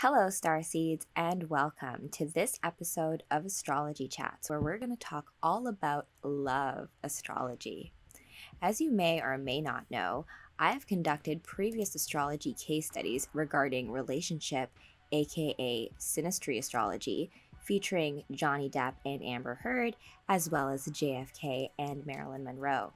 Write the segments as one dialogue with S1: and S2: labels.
S1: Hello, Starseeds, and welcome to this episode of Astrology Chats, where we're going to talk all about love astrology. As you may or may not know, I have conducted previous astrology case studies regarding relationship, aka Synastry astrology, featuring Johnny Depp and Amber Heard, as well as JFK and Marilyn Monroe.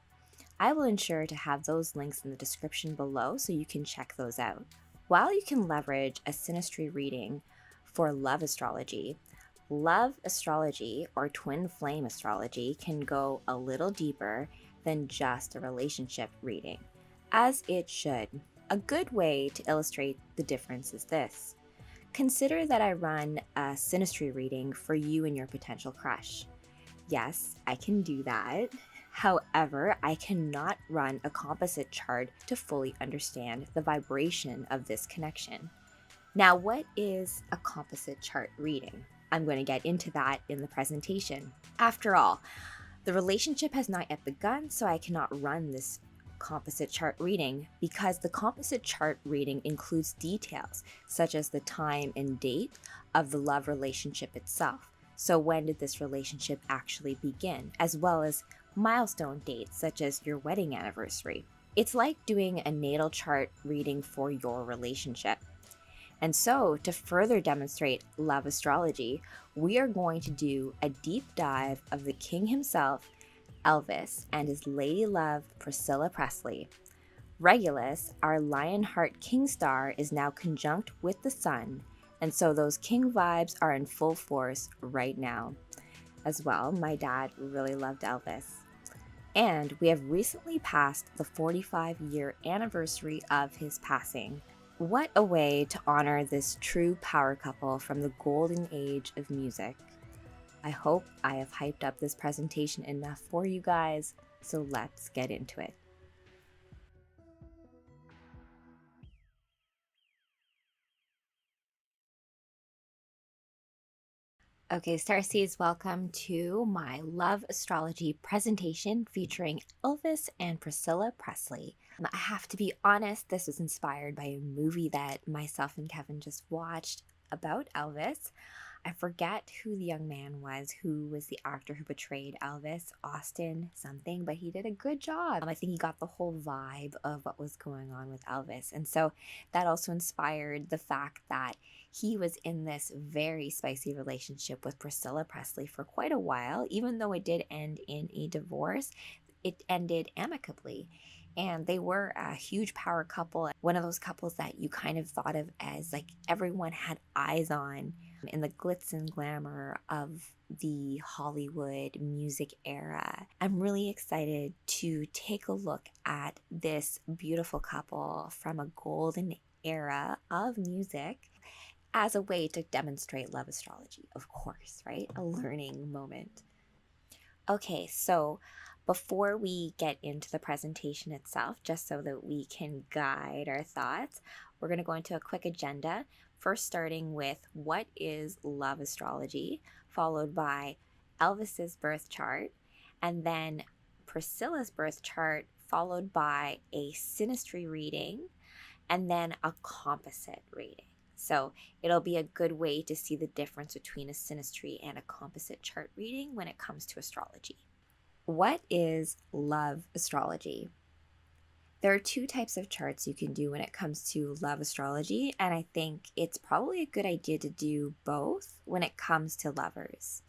S1: I will ensure to have those links in the description below so you can check those out. While you can leverage a synastry reading for love astrology or twin flame astrology can go a little deeper than just a relationship reading, as it should. A good way to illustrate the difference is this. Consider that I run a synastry reading for you and your potential crush. Yes, I can do that. However, I cannot run a composite chart to fully understand the vibration of this connection. Now, what is a composite chart reading? I'm going to get into that in the presentation. After all, the relationship has not yet begun, so I cannot run this composite chart reading because the composite chart reading includes details such as the time and date of the love relationship itself. So when did this relationship actually begin, as well as milestone dates such as your wedding anniversary. It's like doing a natal chart reading for your relationship. And so, to further demonstrate love astrology, we are going to do a deep dive of the king himself, Elvis, and his lady love, Priscilla Presley. Regulus, our Lionheart king star, is now conjunct with the sun, and so those king vibes are in full force right now. As well, my dad really loved Elvis. And we have recently passed the 45-year anniversary of his passing. What a way to honor this true power couple from the golden age of music. I hope I have hyped up this presentation enough for you guys, so let's get into it. Okay, Starseeds, welcome to my love astrology presentation featuring Elvis and Priscilla Presley. I have to be honest, this was inspired by a movie that myself and Kevin just watched about Elvis. I forget who the young man was, who was the actor who portrayed Elvis, Austin something, but he did a good job. I think he got the whole vibe of what was going on with Elvis. And so that also inspired the fact that he was in this very spicy relationship with Priscilla Presley for quite a while. Even though it did end in a divorce, it ended amicably. And they were a huge power couple. One of those couples that you kind of thought of as like everyone had eyes on in the glitz and glamour of the Hollywood music era. I'm really excited to take a look at this beautiful couple from a golden era of music as a way to demonstrate love astrology, of course, right? A learning moment. Okay, so before we get into the presentation itself, just so that we can guide our thoughts, we're going to go into a quick agenda. First, starting with what is love astrology, followed by Elvis's birth chart, and then Priscilla's birth chart, followed by a synastry reading, and then a composite reading. So it'll be a good way to see the difference between a synastry and a composite chart reading when it comes to astrology. What is love astrology? There are two types of charts you can do when it comes to love astrology, and I think it's probably a good idea to do both when it comes to lovers.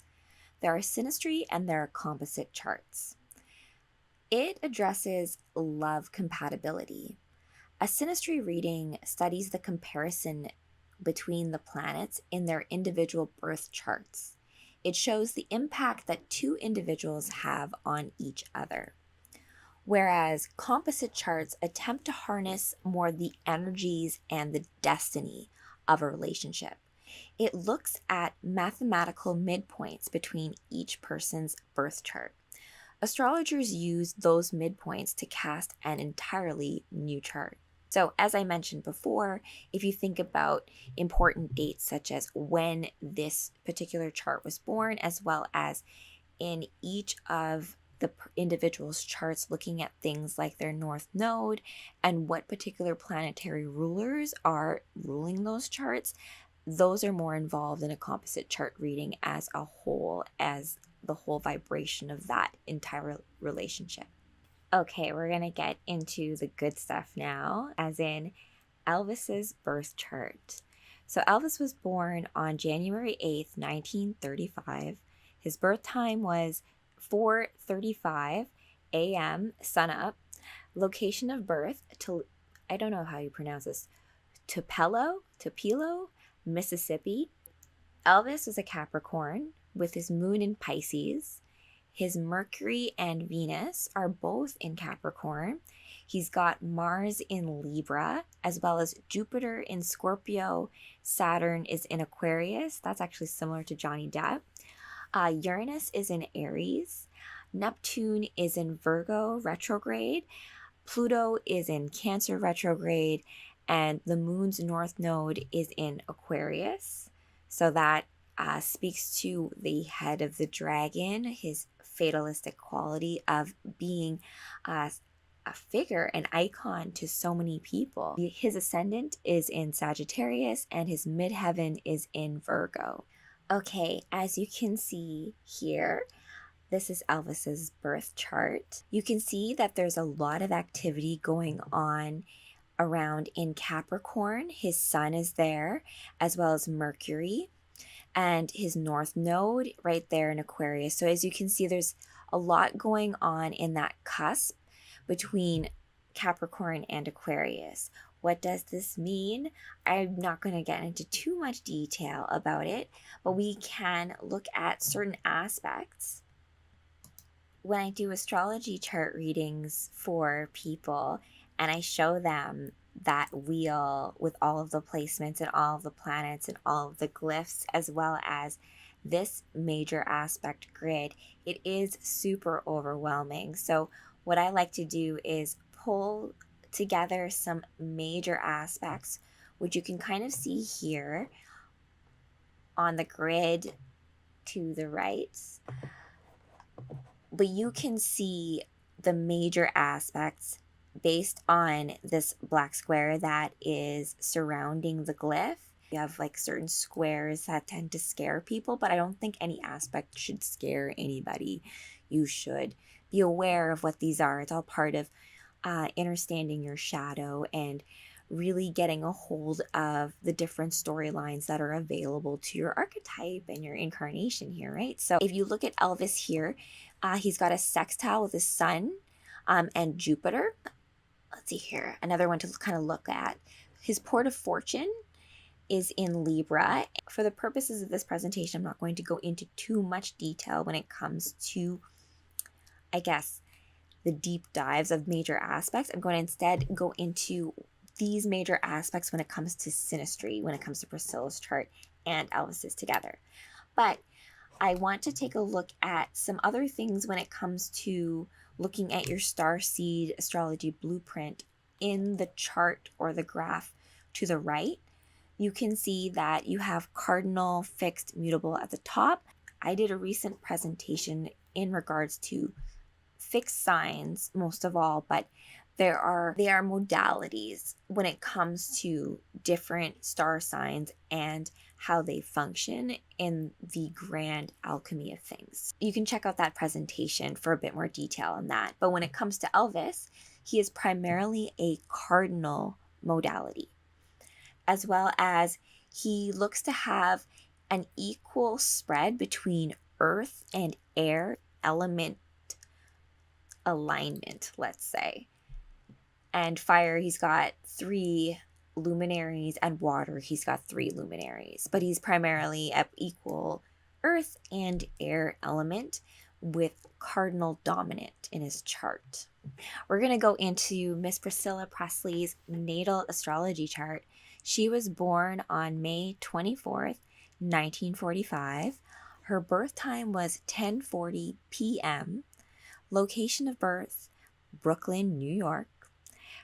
S1: There are synastry and there are composite charts. It addresses love compatibility. A synastry reading studies the comparison between the planets in their individual birth charts. It shows the impact that two individuals have on each other. Whereas composite charts attempt to harness more the energies and the destiny of a relationship. It looks at mathematical midpoints between each person's birth chart. Astrologers use those midpoints to cast an entirely new chart. So as I mentioned before, if you think about important dates such as when this particular chart was born, as well as in each of the individual's charts, looking at things like their north node and what particular planetary rulers are ruling those charts, those are more involved in a composite chart reading as a whole, as the whole vibration of that entire relationship. Okay, we're going to get into the good stuff now, as in Elvis's birth chart. So Elvis was born on January 8th, 1935. His birth time was 4:35 a.m. sunup. Location of birth, I don't know how you pronounce this, Tupelo, Mississippi. Elvis was a Capricorn with his moon in Pisces. His Mercury and Venus are both in Capricorn. He's got Mars in Libra, as well as Jupiter in Scorpio. Saturn is in Aquarius. That's actually similar to Johnny Depp. Uranus is in Aries. Neptune is in Virgo retrograde. Pluto is in Cancer retrograde. And the moon's north node is in Aquarius. So that speaks to the head of the dragon, his fatalistic quality of being a figure, an icon to so many people. His ascendant is in Sagittarius and his midheaven is in Virgo. Okay, as you can see here, this is Elvis's birth chart. You can see that there's a lot of activity going on around in Capricorn. His sun is there, as well as Mercury, and his north node right there in Aquarius. So as you can see, there's a lot going on in that cusp between Capricorn and Aquarius. What does this mean? I'm not going to get into too much detail about it, but we can look at certain aspects. When I do astrology chart readings for people and I show them that wheel with all of the placements and all of the planets and all of the glyphs, as well as this major aspect grid, it is super overwhelming. So what I like to do is pull together some major aspects, which you can kind of see here on the grid to the right. But you can see the major aspects based on this black square that is surrounding the glyph. You have like certain squares that tend to scare people, but I don't think any aspect should scare anybody. You should be aware of what these are. It's all part of understanding your shadow and really getting a hold of the different storylines that are available to your archetype and your incarnation here, right? So if you look at Elvis here, he's got a sextile with his sun and Jupiter. Let's see here, another one to kind of look at. His port of fortune is in Libra. For the purposes of this presentation, I'm not going to go into too much detail when it comes to, I guess, the deep dives of major aspects. I'm going to instead go into these major aspects when it comes to synastry, when it comes to Priscilla's chart and Elvis's together. But I want to take a look at some other things when it comes to looking at your Starseed Astrology Blueprint in the chart or the graph to the right. You can see that you have cardinal, fixed, mutable at the top. I did a recent presentation in regards to fixed signs most of all, but they are modalities when it comes to different star signs and how they function in the grand alchemy of things. You can check out that presentation for a bit more detail on that. But when it comes to Elvis, he is primarily a cardinal modality, as well as he looks to have an equal spread between earth and air element alignment, let's say. And fire, he's got 3 luminaries, and water, he's got 3 luminaries. But he's primarily at equal earth and air element with cardinal dominant in his chart. We're going to go into Miss Priscilla Presley's natal astrology chart. She was born on May 24th, 1945. Her birth time was 10:40 p.m. Location of birth, Brooklyn, New York.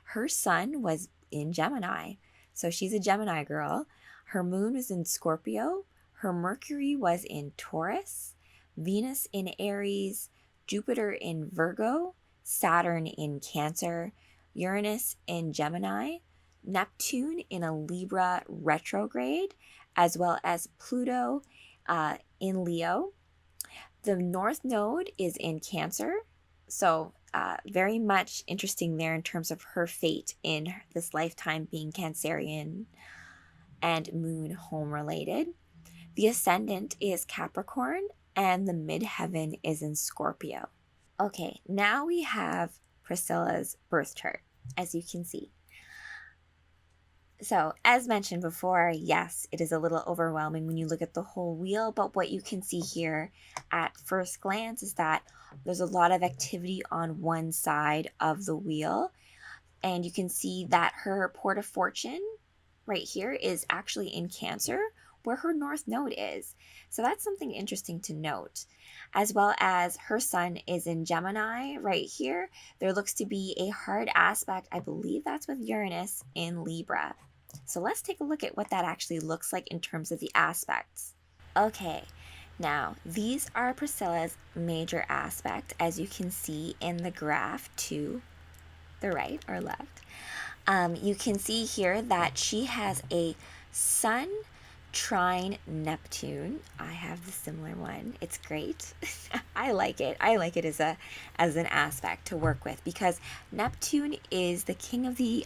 S1: Her sun was in Gemini, so she's a Gemini girl. Her moon was in Scorpio. Her Mercury was in Taurus. Venus in Aries. Jupiter in Virgo. Saturn in Cancer. Uranus in Gemini. Neptune in a Libra retrograde, as well as Pluto in Leo. The North Node is in Cancer. So, very much interesting there in terms of her fate in this lifetime being Cancerian and moon home related. The ascendant is Capricorn, and the midheaven is in Scorpio. Okay, now we have Priscilla's birth chart, as you can see. So, as mentioned before, yes, it is a little overwhelming when you look at the whole wheel, but what you can see here at first glance is that there's a lot of activity on one side of the wheel, and you can see that her port of fortune right here is actually in Cancer, where her North Node is. So that's something interesting to note. As well as her sun is in Gemini right here. There looks to be a hard aspect, I believe that's with Uranus in Libra. So let's take a look at what that actually looks like in terms of the aspects. Okay, now these are Priscilla's major aspect, as you can see in the graph to the right or left. You can see here that she has a Sun trine Neptune. I have the similar one. It's great. I like it. I like it as an aspect to work with, because Neptune is the king of the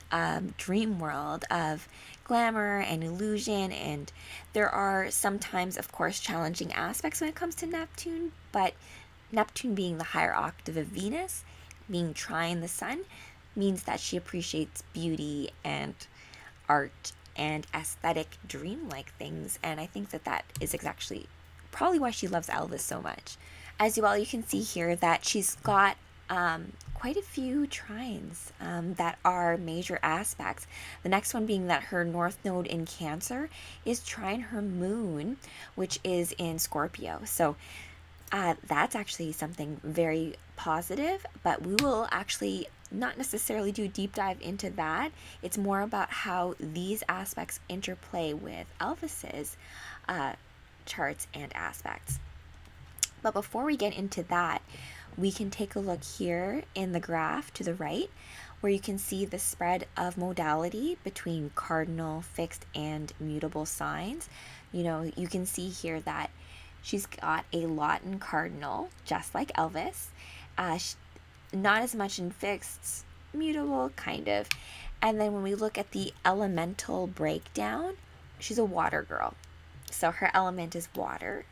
S1: dream world of glamour and illusion, and there are sometimes, of course, challenging aspects when it comes to Neptune, but Neptune being the higher octave of Venus, being trine the sun, means that she appreciates beauty and art and aesthetic dreamlike things, and I think that that is actually probably why she loves Elvis so much. As well, you can see here that she's got quite a few trines that are major aspects. The next one being that her North Node in Cancer is trine her moon, which is in Scorpio. So that's actually something very positive, but we will actually not necessarily do a deep dive into that. It's more about how these aspects interplay with Elvis's charts and aspects. But before we get into that, we can take a look here in the graph to the right, where you can see the spread of modality between cardinal, fixed, and mutable signs. You know, you can see here that she's got a lot in cardinal, just like Elvis. Not as much in fixed, mutable, kind of. And then when we look at the elemental breakdown, she's a water girl. So her element is water.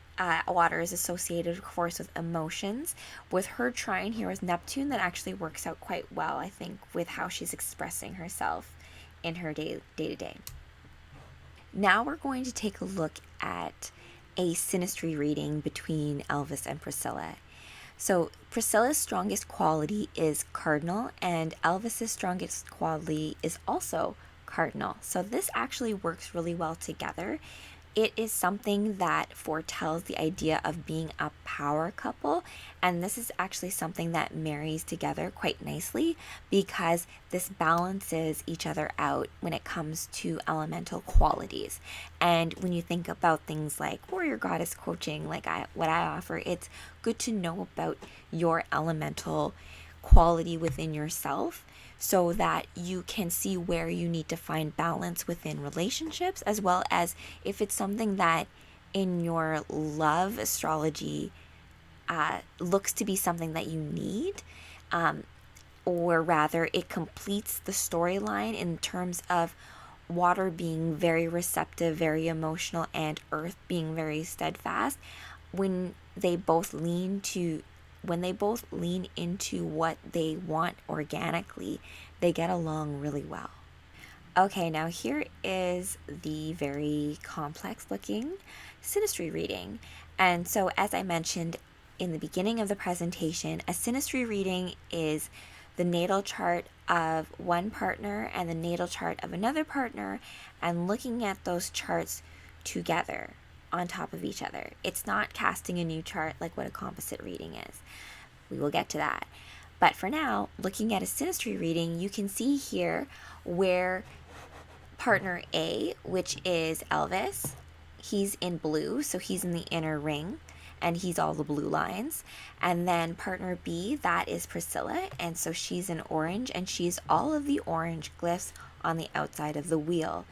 S1: Water is associated, of course, with emotions. With her trine here with Neptune, that actually works out quite well, I think, with how she's expressing herself in her day-to-day. Now we're going to take a look at a synastry reading between Elvis and Priscilla. So Priscilla's strongest quality is cardinal, and Elvis's strongest quality is also cardinal. So this actually works really well together. It is something that foretells the idea of being a power couple, and this is actually something that marries together quite nicely, because this balances each other out when it comes to elemental qualities. And when you think about things like warrior goddess coaching, like what I offer, it's good to know about your elemental quality within yourself, so that you can see where you need to find balance within relationships, as well as if it's something that in your love astrology looks to be something that you need, or rather it completes the storyline in terms of water being very receptive, very emotional, and earth being very steadfast. When they both lean into what they want organically, they get along really well. Okay, now here is the very complex looking synastry reading. And so, as I mentioned in the beginning of the presentation, a synastry reading is the natal chart of one partner and the natal chart of another partner, and looking at those charts together on top of each other. It's not casting a new chart like what a composite reading is. We will get to that. But for now, looking at a synastry reading, you can see here where partner A, which is Elvis, he's in blue, so he's in the inner ring, and he's all the blue lines. And then partner B, that is Priscilla, and so she's in orange, and she's all of the orange glyphs on the outside of the wheel.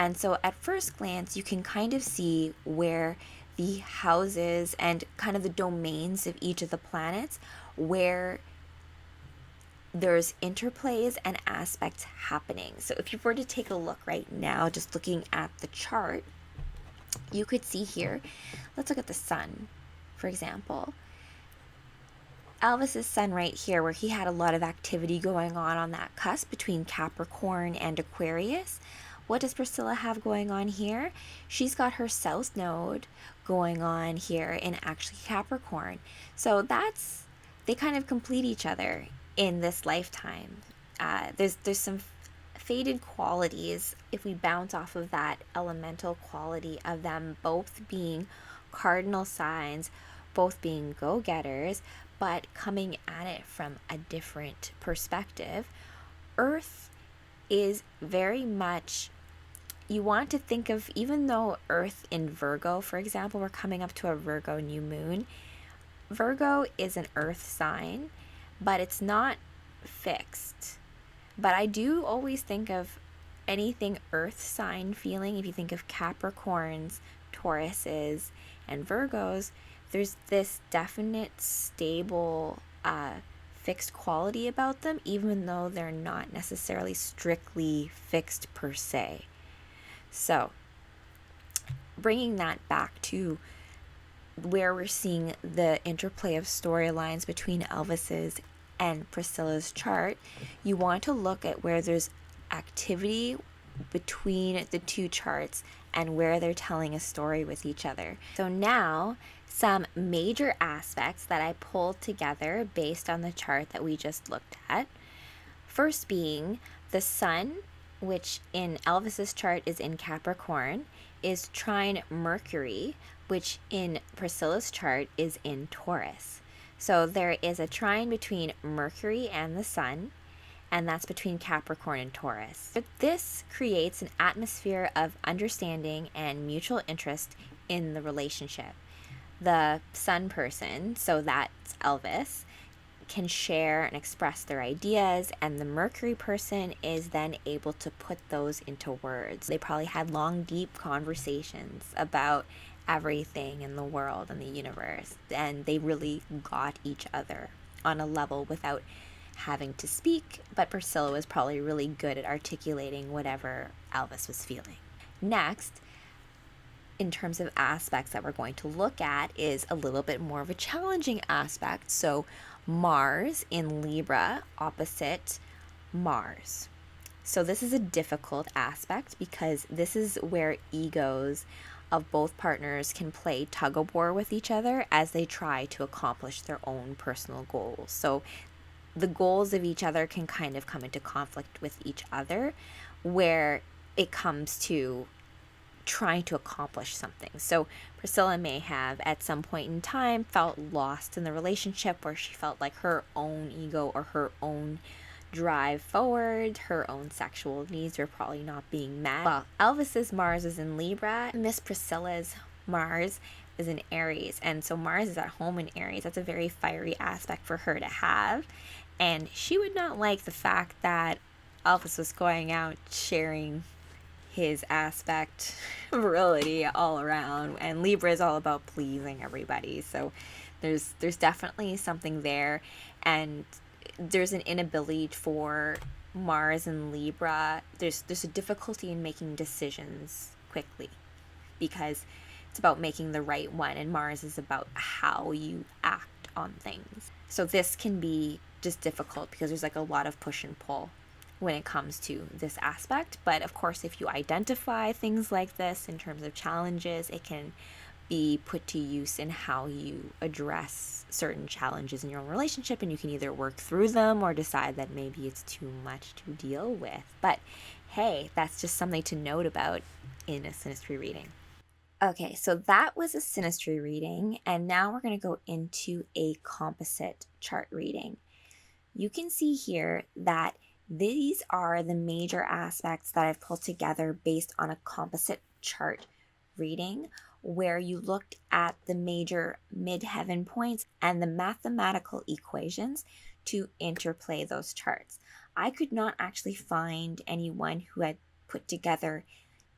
S1: And so at first glance, you can kind of see where the houses and kind of the domains of each of the planets, where there's interplays and aspects happening. So if you were to take a look right now, just looking at the chart, you could see here, let's look at the sun, for example. Elvis's sun right here, where he had a lot of activity going on that cusp between Capricorn and Aquarius. What does Priscilla have going on here? She's got her south node going on here in actually Capricorn. So they kind of complete each other in this lifetime. There's some faded qualities if we bounce off of that elemental quality of them both being cardinal signs, both being go-getters, but coming at it from a different perspective. Earth is very much, you want to think of, even though Earth in Virgo, for example, we're coming up to a Virgo new moon. Virgo is an Earth sign, but it's not fixed. But I do always think of anything Earth sign feeling. If you think of Capricorns, Tauruses, and Virgos, there's this definite stable fixed quality about them, even though they're not necessarily strictly fixed per se. So bringing that back to where we're seeing the interplay of storylines between Elvis's and Priscilla's chart, you want to look at where there's activity between the two charts and where they're telling a story with each other. So now, some major aspects that I pulled together based on the chart that we just looked at. First being the sun, which in Elvis's chart is in Capricorn, is trine Mercury, which in Priscilla's chart is in Taurus. So there is a trine between Mercury and the sun, and that's between Capricorn and Taurus. But this creates an atmosphere of understanding and mutual interest in the relationship. The sun person, so that's Elvis, can share and express their ideas, and the Mercury person is then able to put those into words. They probably had long, deep conversations about everything in the world and the universe, and they really got each other on a level without having to speak, but Priscilla was probably really good at articulating whatever Elvis was feeling. Next, in terms of aspects that we're going to look at, is a little bit more of a challenging aspect. So Mars in Libra opposite Mars. So this is a difficult aspect because this is where egos of both partners can play tug of war with each other as they try to accomplish their own personal goals. So the goals of each other can kind of come into conflict with each other where it comes to trying to accomplish something. So Priscilla may have at some point in time felt lost in the relationship where she felt like her own ego or her own drive forward, her own sexual needs were probably not being met. Well, Elvis's Mars is in Libra. Miss Priscilla's Mars is in Aries. And so Mars is at home in Aries. That's a very fiery aspect for her to have. And she would not like the fact that Elvis was going out sharing his aspect virility all around, and Libra is all about pleasing everybody. So there's definitely something there, and there's an inability for Mars and Libra. There's a difficulty in making decisions quickly because it's about making the right one, and Mars is about how you act on things. So this can be just difficult because there's like a lot of push and pull when it comes to this aspect. But of course, if you identify things like this in terms of challenges, it can be put to use in how you address certain challenges in your own relationship, and you can either work through them or decide that maybe it's too much to deal with. But hey, that's just something to note about in a Synastry reading. Okay, so that was a Synastry reading, and now we're going to go into a composite chart reading. You can see here that these are the major aspects that I've pulled together based on a composite chart reading, where you looked at the major midheaven points and the mathematical equations to interplay those charts. I could not actually find anyone who had put together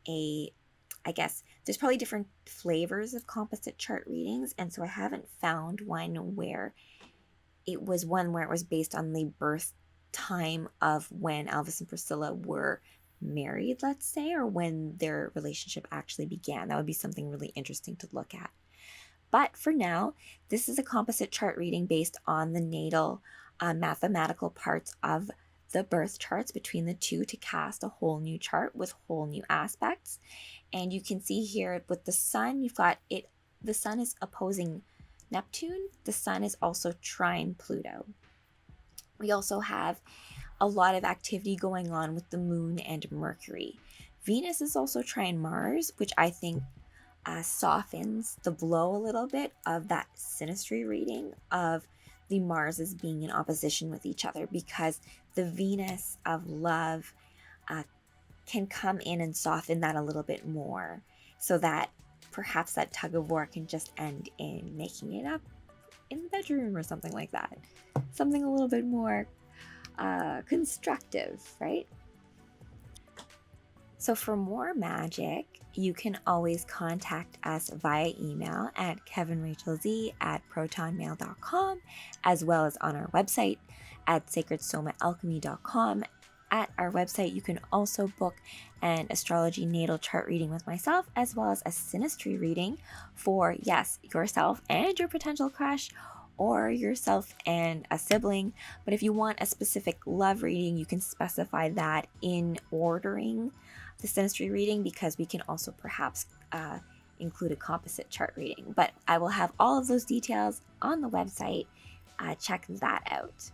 S1: I guess there's probably different flavors of composite chart readings, and so I haven't found one where it was based on the birth time of when Elvis and Priscilla were married, let's say, or when their relationship actually began. That would be something really interesting to look at. But for now, this is a composite chart reading based on the natal mathematical parts of the birth charts between the two to cast a whole new chart with whole new aspects. And you can see here with the sun, you've got it, the sun is opposing Neptune. The sun is also trine Pluto. We also have a lot of activity going on with the moon and Mercury. Venus is also trine Mars, which I think softens the blow a little bit of that synastry reading of the Marses being in opposition with each other, because the Venus of love can come in and soften that a little bit more, so that perhaps that tug of war can just end in making it up in the bedroom or something like that. Something a little bit more constructive, right? So for more magic, you can always contact us via email at kevinrachelz@protonmail.com, as well as on our website at sacredsomaalchemy.com. At our website, you can also book an astrology natal chart reading with myself, as well as a synastry reading for, yes, yourself and your potential crush, or yourself and a sibling. But if you want a specific love reading, you can specify that in ordering the synastry reading, because we can also perhaps include a composite chart reading. But I will have all of those details on the website. Check that out.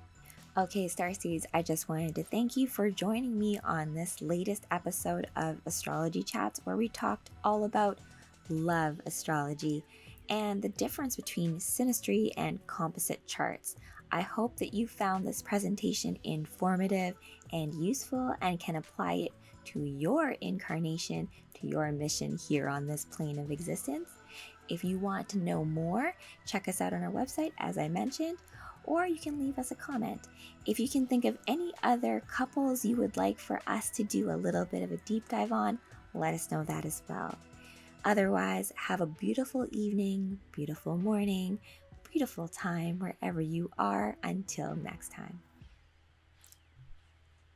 S1: Okay, Starseeds, I just wanted to thank you for joining me on this latest episode of Astrology Chats, where we talked all about love astrology and the difference between synastry and composite charts. I hope that you found this presentation informative and useful and can apply it to your incarnation, to your mission here on this plane of existence. If you want to know more, check us out on our website, as I mentioned, or you can leave us a comment. If you can think of any other couples you would like for us to do a little bit of a deep dive on, let us know that as well. Otherwise, have a beautiful evening, beautiful morning, beautiful time wherever you are. Until next time.